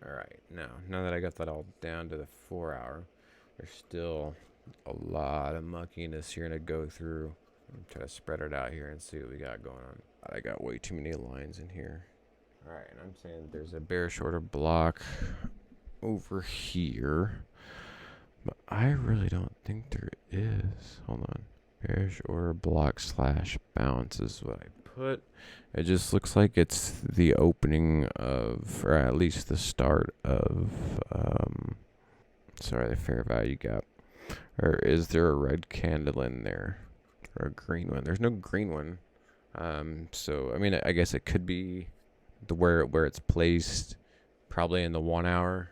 All right, now that I got that all down to the 4 hour, there's still a lot of muckiness here to go through. I'm trying to spread it out here and see what we got going on. I got way too many lines in here. All right, and I'm saying there's a bearish order block over here, but I really don't think there is. Hold on. Bearish order block / bounce is what I put. It just looks like it's the opening of, or at least the start of, the fair value gap. Or is there a red candle in there? Or a green one? There's no green one. So, I mean, I guess it could be where it's placed, probably in the 1 hour.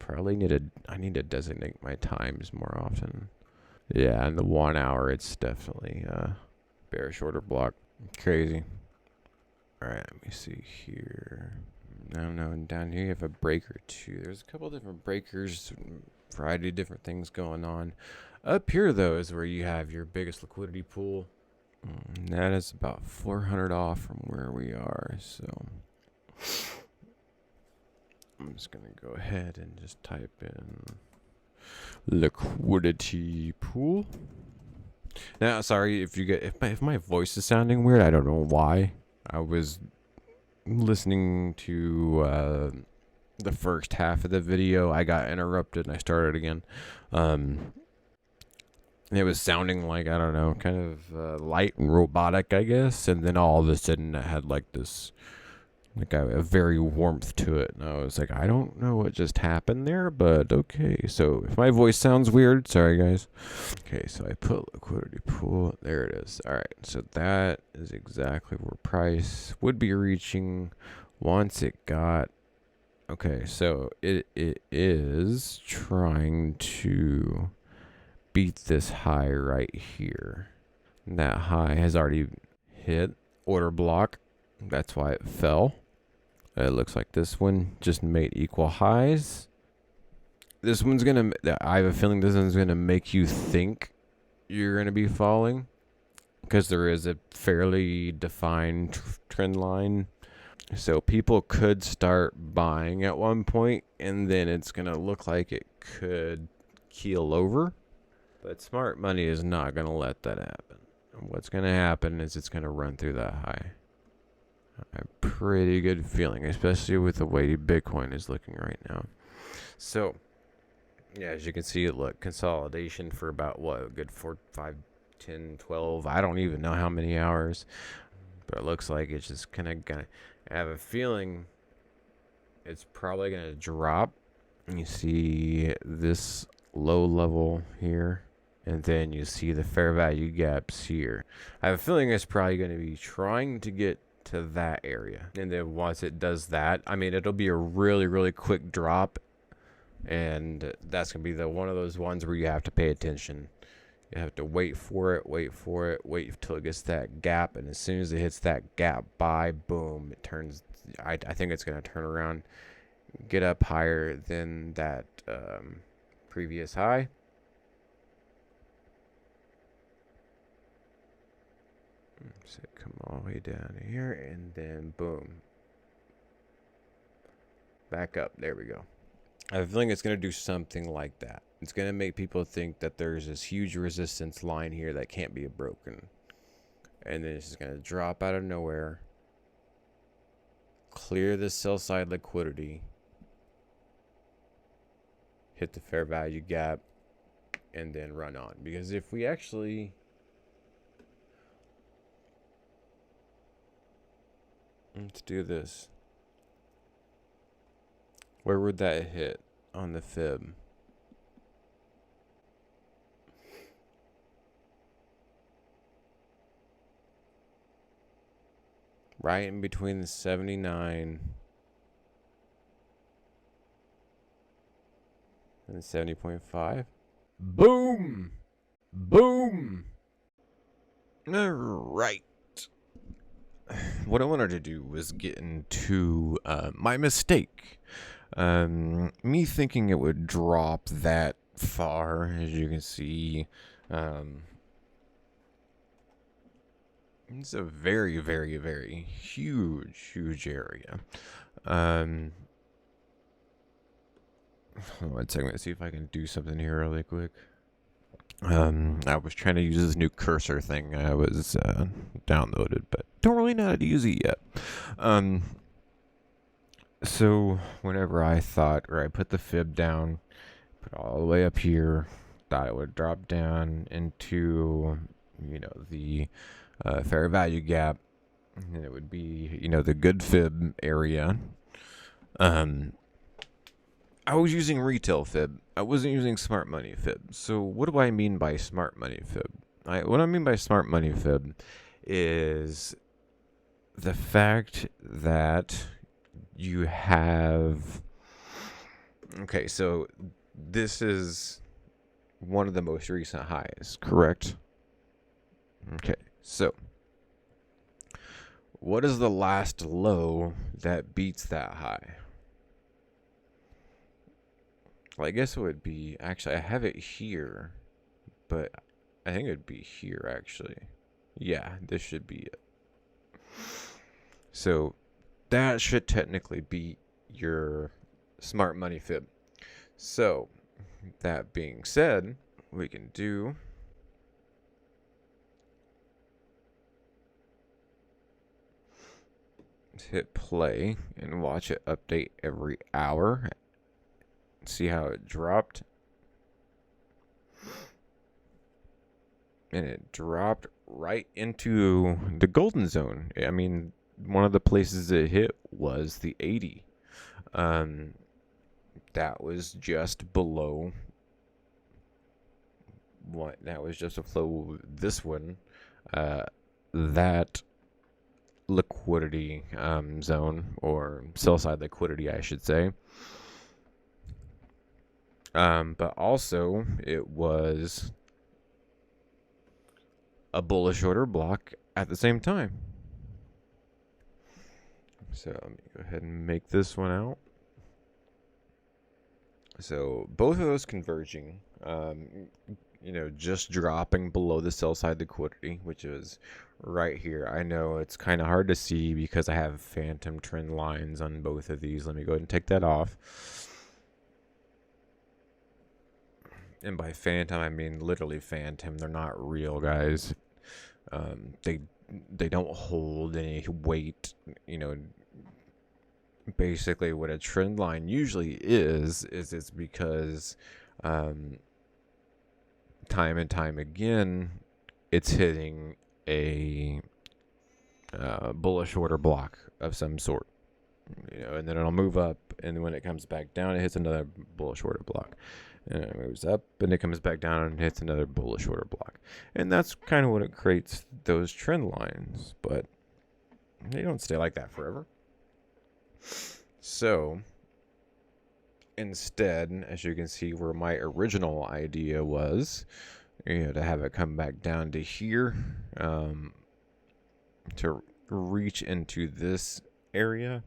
I need to designate my times more often. Yeah, in the 1 hour, it's definitely bearish order block. Crazy. All right, let me see here. I don't know. And down here, you have a breaker too. There's a couple different breakers, variety of different things going on. Up here, though, is where you have your biggest liquidity pool. That is about 400 off from where we are. So I'm just gonna go ahead and just type in liquidity pool. Now, sorry if my voice is sounding weird. I don't know why. I was listening to the first half of the video. I got interrupted and I started again. It was sounding like, I don't know, kind of light and robotic, I guess. And then all of a sudden it had like this, like a very warmth to it. And I was like, I don't know what just happened there, but okay. So if my voice sounds weird, sorry guys. Okay, so I put liquidity pool. There it is. All right, so that is exactly where price would be reaching once it got. Okay, so it is trying to beat this high right here. And that high has already hit order block. That's why it fell. It looks like this one just made equal highs. This one's gonna, I have a feeling this one's gonna make you think you're gonna be falling, because there is a fairly defined trend line. So people could start buying at one point, and then it's gonna look like it could keel over. But smart money is not gonna let that happen. And what's gonna happen is it's gonna run through that high. A pretty good feeling, especially with the way Bitcoin is looking right now. So, yeah, as you can see, look, consolidation for about what, a good 4, 5, 10, 12, I don't even know how many hours. But it looks like it's just kind of gonna, I have a feeling it's probably gonna drop. You see this low level here, and then you see the fair value gaps here. I have a feeling it's probably going to be trying to get to that area, and then once it does that, I mean, it'll be a really quick drop, and that's gonna be one of those ones where you have to pay attention. You have to wait for it, wait until it gets that gap, and as soon as it hits that gap, buy, boom, it turns. I think it's gonna turn around, get up higher than that previous high. So come all the way down here, and then boom, back up. There we go. I have a feeling it's going to do something like that. It's going to make people think that there's this huge resistance line here that can't be broken, and then it's just going to drop out of nowhere, clear the sell side liquidity, hit the fair value gap, and then run on. Because if we actually, let's do this. Where would that hit on the fib? Right in between the 79 and the 70.5. Boom! Boom! All right. What I wanted to do was get into my mistake. Me thinking it would drop that far, as you can see. It's a very huge area. One second, let's see if I can do something here really quick. I was trying to use this new cursor thing I was downloaded, but don't really know how to use it yet. So whenever I thought, or I put the fib down, put it all the way up here, thought it would drop down into, the fair value gap, and it would be, the good fib area. I was using retail fib. I wasn't using smart money fib. So what do I mean by smart money fib? What I mean by smart money fib is the fact that you have... Okay, so this is one of the most recent highs, correct? Okay, so what is the last low that beats that high? Well, I guess it would be... Actually, I have it here, but I think it would be here, actually. Yeah, this should be it. So that should technically be your smart money fib. So that being said, we can do... hit play and watch it update every hour. See how it dropped. And it dropped right into the golden zone. I mean, one of the places it hit was the 80. That was just below what? That was just below this one. That liquidity zone, or sell side liquidity, I should say. But also it was a bullish order block at the same time. So let me go ahead and make this one out. So both of those converging, just dropping below the sell side liquidity, which is right here. I know it's kind of hard to see because I have Fantom Trendlines on both of these. Let me go ahead and take that off. And by Fantom, I mean literally Fantom. They're not real, guys. They don't hold any weight. Basically, what a trend line usually is it's because time and time again, it's hitting a bullish order block of some sort. And then it'll move up, and when it comes back down, it hits another bullish order block. And it moves up, and it comes back down and hits another bullish order block. And that's kind of what it creates those trend lines. But they don't stay like that forever. So instead, as you can see, where my original idea was, to have it come back down to here, to reach into this area,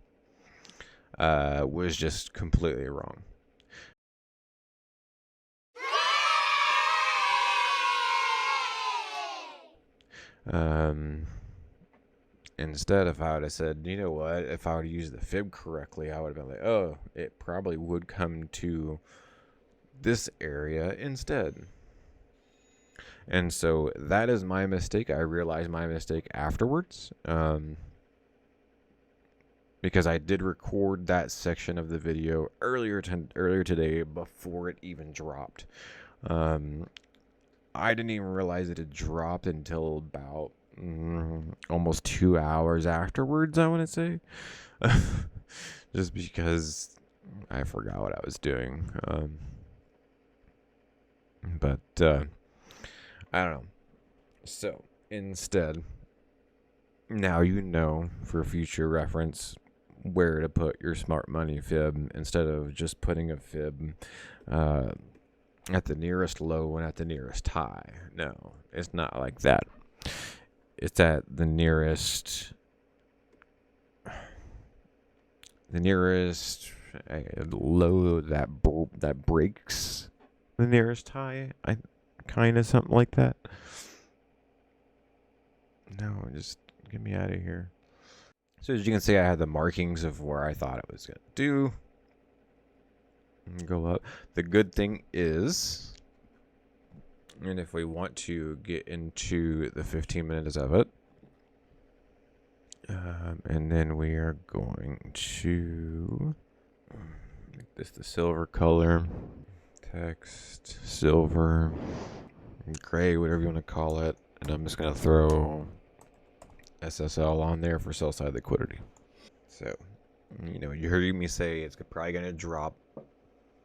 was just completely wrong. Instead, if I would have said, you know what, if I would have used the fib correctly, I would have been like, oh, it probably would come to this area instead. And so that is my mistake. I realized my mistake afterwards, because I did record that section of the video earlier today before it even dropped. I didn't even realize it had dropped until about almost 2 hours afterwards, I want to say. Just because I forgot what I was doing. But I don't know. So instead, now you know for future reference where to put your smart money fib instead of just putting a fib at the nearest low and at the nearest high. No, it's not like that. It's at the nearest low that breaks the nearest high. I kind of something like that. No, just get me out of here. So as you can see, I had the markings of where I thought it was going to do. go up. The good thing is, and if we want to get into the 15 minutes of it, and then we are going to make this the silver color, text, silver, gray, whatever you want to call it. And I'm just going to throw SSL on there for sell side liquidity. So, you heard me say it's probably going to drop,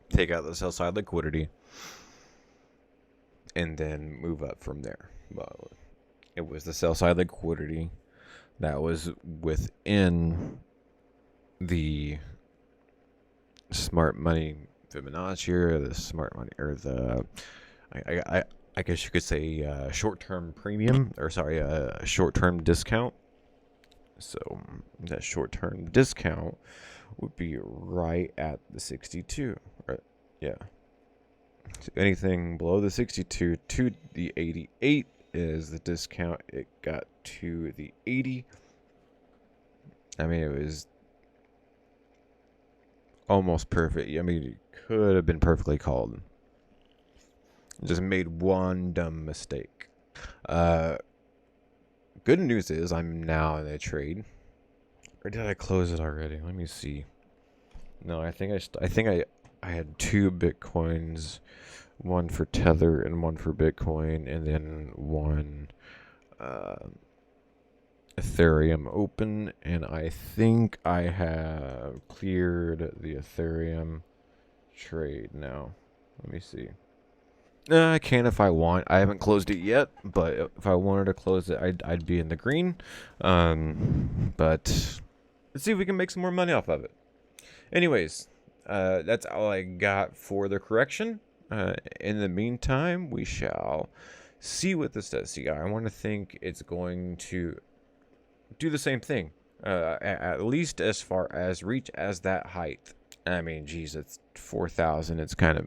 take out the sell side liquidity, and then move up from there. Well, it was the sell side liquidity that was within the smart money Fibonacci, or the smart money, or the I guess you could say short-term premium, or sorry, short-term discount. So that short-term discount would be right at the 62, right? Yeah. So anything below the 62 to the 88 is the discount. It got to the 80. I mean, it was almost perfect. I mean, it could have been perfectly called. Just made one dumb mistake. Good news is I'm now in a trade. Or did I close it already? Let me see. No, I think I had 2 Bitcoins, one for Tether and one for Bitcoin, and then one Ethereum open, and I think I have cleared the Ethereum trade now. Let me see. I can if I want. I haven't closed it yet, but if I wanted to close it, I'd be in the green. But let's see if we can make some more money off of it. Anyways, that's all I got for the correction. In the meantime, we shall see what this does. See, I want to think it's going to do the same thing, at least as far as reach as that height. I mean, geez, it's 4,000. It's kind of,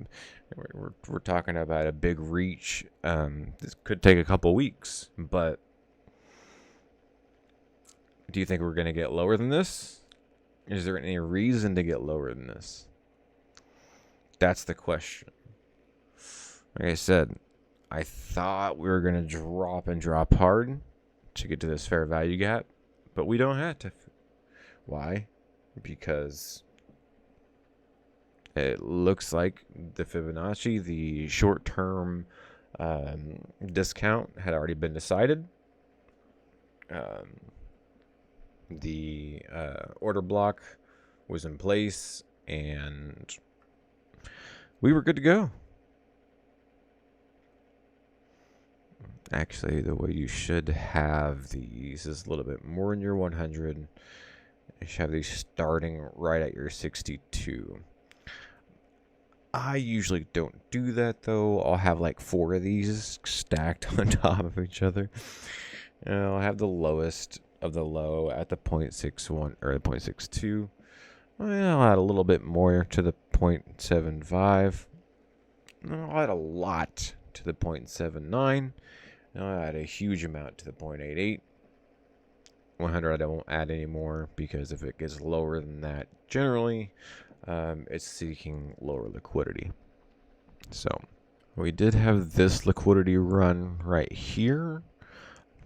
we're talking about a big reach. This could take a couple weeks, but do you think we're going to get lower than this? Is there any reason to get lower than this? That's the question. Like I said, I thought we were going to drop hard to get to this fair value gap, but we don't have to. Why? Because it looks like the Fibonacci, the short-term discount, had already been decided. The order block was in place, and we were good to go. Actually, the way you should have these is a little bit more in your 100. You should have these starting right at your 62. I usually don't do that, though. I'll have like 4 of these stacked on top of each other. And I'll have the lowest of the low at the 0.61 or the 0.62. I'll add a little bit more to the 0.75. I'll add a lot to the 0.79. I'll add a huge amount to the 0.88. 100 I won't add anymore, because if it gets lower than that, generally, it's seeking lower liquidity. So we did have this liquidity run right here,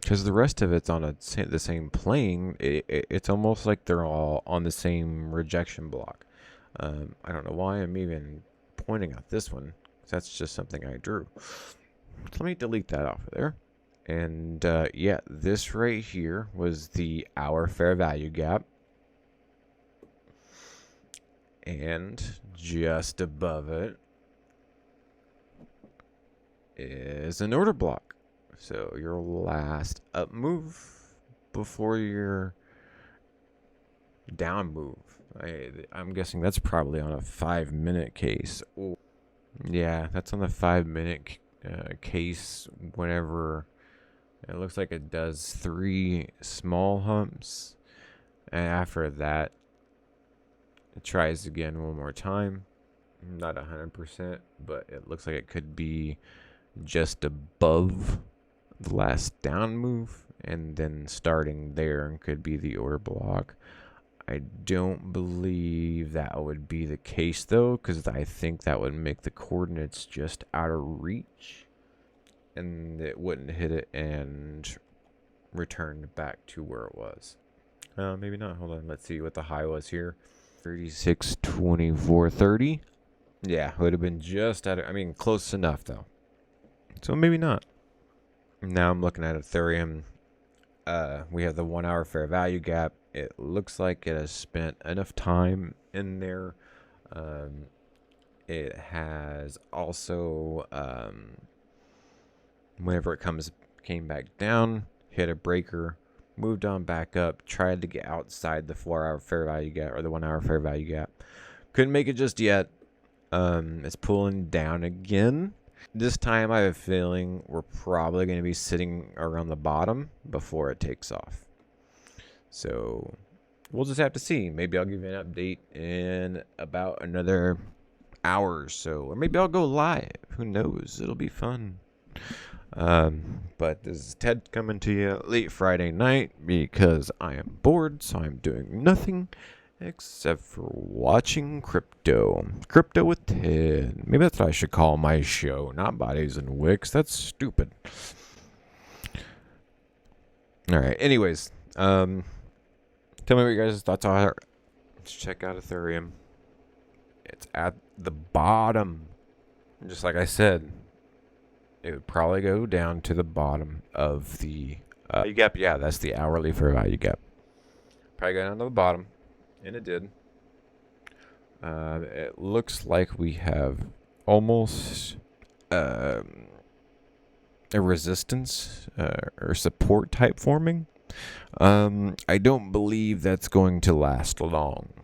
because the rest of it's on the same plane. It's almost like they're all on the same rejection block. I don't know why I'm even pointing out this one, because that's just something I drew. So let me delete that off of there. And yeah, this right here was the hour fair value gap. And just above it is an order block. So your last up move before your down move. I'm guessing that's probably on a 5-minute case. Yeah, that's on the 5-minute case. Whenever it looks like it does 3 small humps, and after that it tries again one more time. Not 100%, but it looks like it could be just above the last down move, and then starting there could be the order block. I don't believe that would be the case, though, because I think that would make the coordinates just out of reach, and it wouldn't hit it and return back to where it was. Maybe not. Hold on. Let's see what the high was here. 36.24.30. Yeah, would have been just out of, I mean, close enough, though. So maybe not. Now I'm looking at Ethereum. We have the 1 hour fair value gap. It looks like it has spent enough time in there. It has also, whenever it came back down, hit a breaker, moved on back up, tried to get outside the 4 hour fair value gap or the 1 hour fair value gap. Couldn't make it just yet. It's pulling down again. This time I have a feeling we're probably going to be sitting around the bottom before it takes off. So we'll just have to see. Maybe I'll give you an update in about another hour or so. Or maybe I'll go live. Who knows? It'll be fun. But this is Ted coming to you late Friday night because I am bored, so I'm doing nothing except for watching crypto. Crypto with Ted. Maybe that's what I should call my show, not Bodies and Wicks. That's stupid. Alright, anyways. Tell me what you guys' thoughts are. Let's check out Ethereum. It's at the bottom. Just like I said, it would probably go down to the bottom of the value gap. Yeah, that's the hourly fair value gap. Probably go down to the bottom. And it did. It looks like we have almost a resistance or support type forming. I don't believe that's going to last long.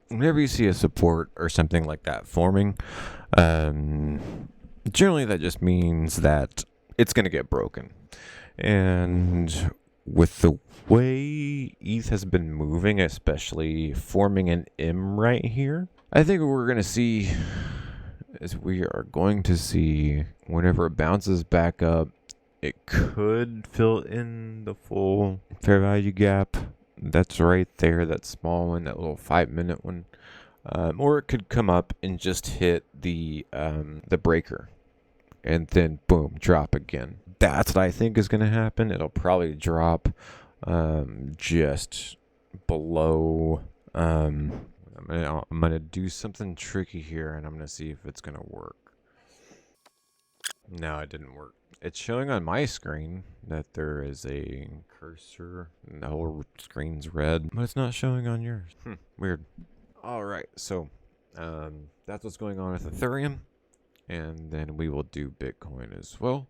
Whenever you see a support or something like that forming, generally that just means that it's going to get broken. And with the way ETH has been moving, especially forming an M right here, I think what we're going to see is we are going to see whenever it bounces back up, it could fill in the full fair value gap. That's right there, that small one, that little 5-minute one. Or it could come up and just hit the breaker and then boom, drop again. That's what I think is going to happen. It'll probably drop just below. I'm gonna do something tricky here, and I'm gonna see if it's gonna work. No, it didn't work. It's showing on my screen that there is a cursor, and the whole screen's red, but it's not showing on yours. Weird. All right, so that's what's going on with Ethereum, and then we will do Bitcoin as well.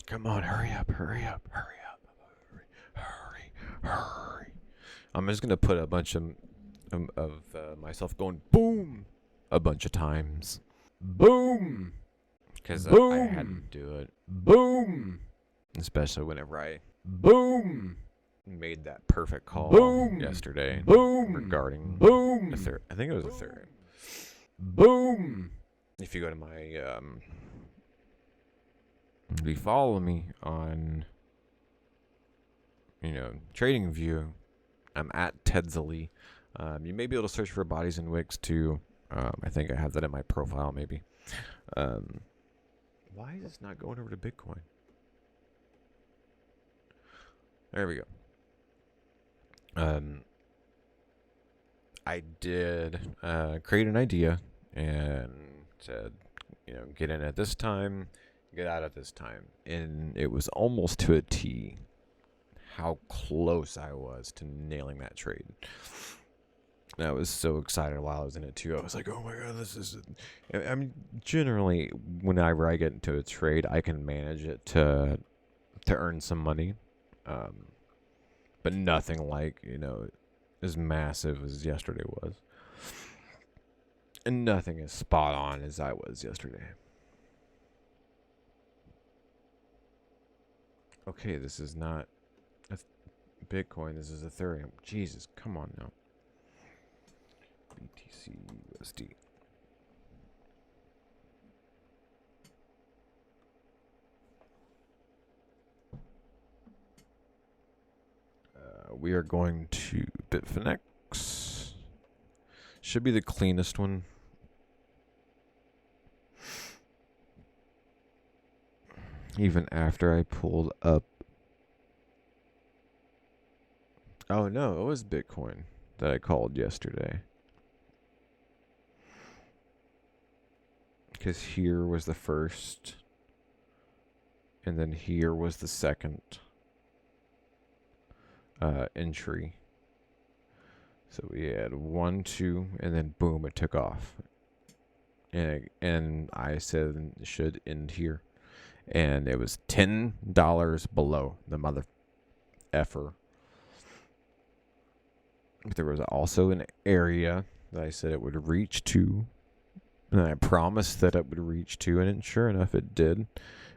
Come on, hurry up, hurry up, hurry up, hurry. I'm just going to put a bunch of myself going boom a bunch of times. Boom! Because I had to do it. Boom! Especially whenever I made that perfect call yesterday regarding I think it was Ethereum. Boom! If you go to my if you follow me on, Trading View, I'm at Tedzily. You may be able to search for Bodies and Wicks too. I think I have that in my profile, maybe. Why is this not going over to Bitcoin? There we go. I did create an idea and said, get in at this time, get out at this time. And it was almost to a T how close I was to nailing that trade. And I was so excited while I was in it too. I was like, oh my God, this is... I mean, generally, whenever I get into a trade, I can manage it to earn some money. But nothing like, as massive as yesterday was. And nothing as spot on as I was yesterday. Okay, this is not Bitcoin. This is Ethereum. Jesus, come on now. BTC USD. we are going to Bitfinex. Should be the cleanest one. Even after I pulled up. Oh no, it was Bitcoin that I called yesterday. Because here was the first. And then here was the second entry. So we had 1, 2, and then boom, it took off. And I said it should end here. And it was $10 below the mother effer. But there was also an area that I said it would reach to. And I promised that it would reach to, and sure enough, it did.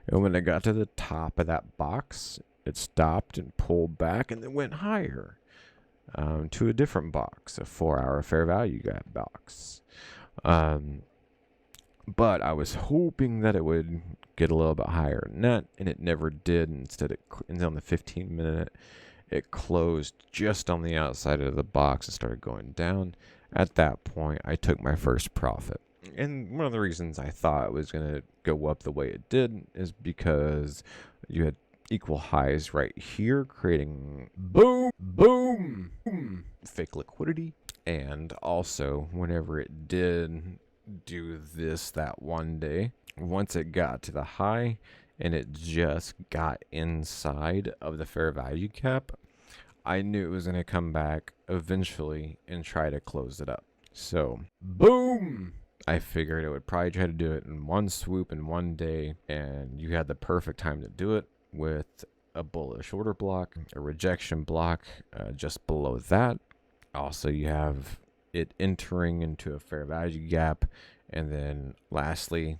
And when it got to the top of that box, it stopped and pulled back and then went higher to a different box, a 4-hour fair value gap box. But I was hoping that it would get a little bit higher than that, and it never did. Instead, on the 15-minute, it closed just on the outside of the box and started going down. At that point, I took my first profit. And one of the reasons I thought it was going to go up the way it did is because you had equal highs right here, creating boom, boom, boom, fake liquidity. And also, whenever it did do this that one day, once it got to the high and it just got inside of the fair value cap, I knew it was going to come back eventually and try to close it up. So, boom! I figured it would probably try to do it in one swoop in one day, and you had the perfect time to do it with a bullish order block, a rejection block just below that. Also, you have it entering into a fair value gap, and then lastly,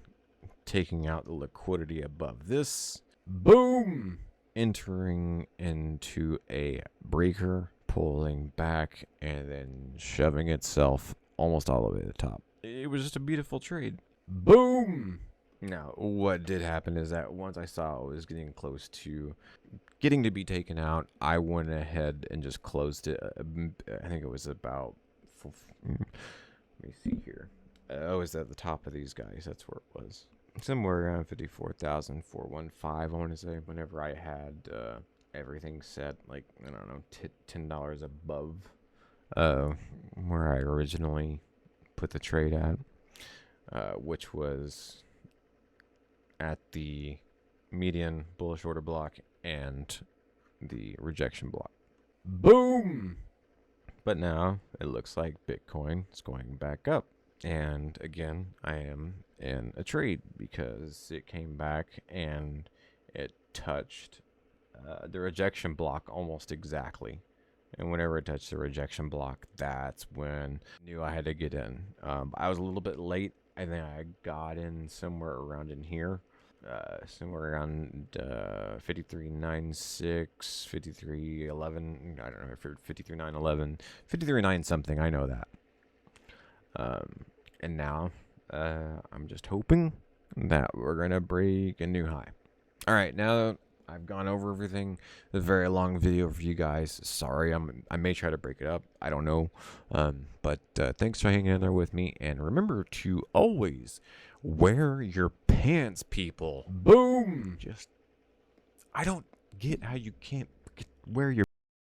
taking out the liquidity above this. Boom! Entering into a breaker, pulling back, and then shoving itself almost all the way to the top. It was just a beautiful trade. Boom! Now, what did happen is that once I saw it was getting close to getting to be taken out, I went ahead and just closed it. I think it was about, let me see here. I was at the top of these guys. That's where it was. Somewhere around 54,415, I want to say, whenever I had everything set, like, I don't know, $10 above where I originally put the trade at, which was at the median bullish order block and the rejection block. Boom! But now it looks like Bitcoin is going back up. And again, I am in a trade because it came back and it touched the rejection block almost exactly. And whenever it touched the rejection block, that's when I knew I had to get in. I was a little bit late. I think I got in somewhere around in here. Somewhere around 53.96, 53.11. I don't know if you're 53.911, 53.9 something. I know that. And now I'm just hoping that we're going to break a new high. All right, now I've gone over everything. A very long video for you guys. Sorry, I may try to break it up. I don't know. But thanks for hanging in there with me. And remember to always wear your pants, people. Boom! I don't get how you can't wear your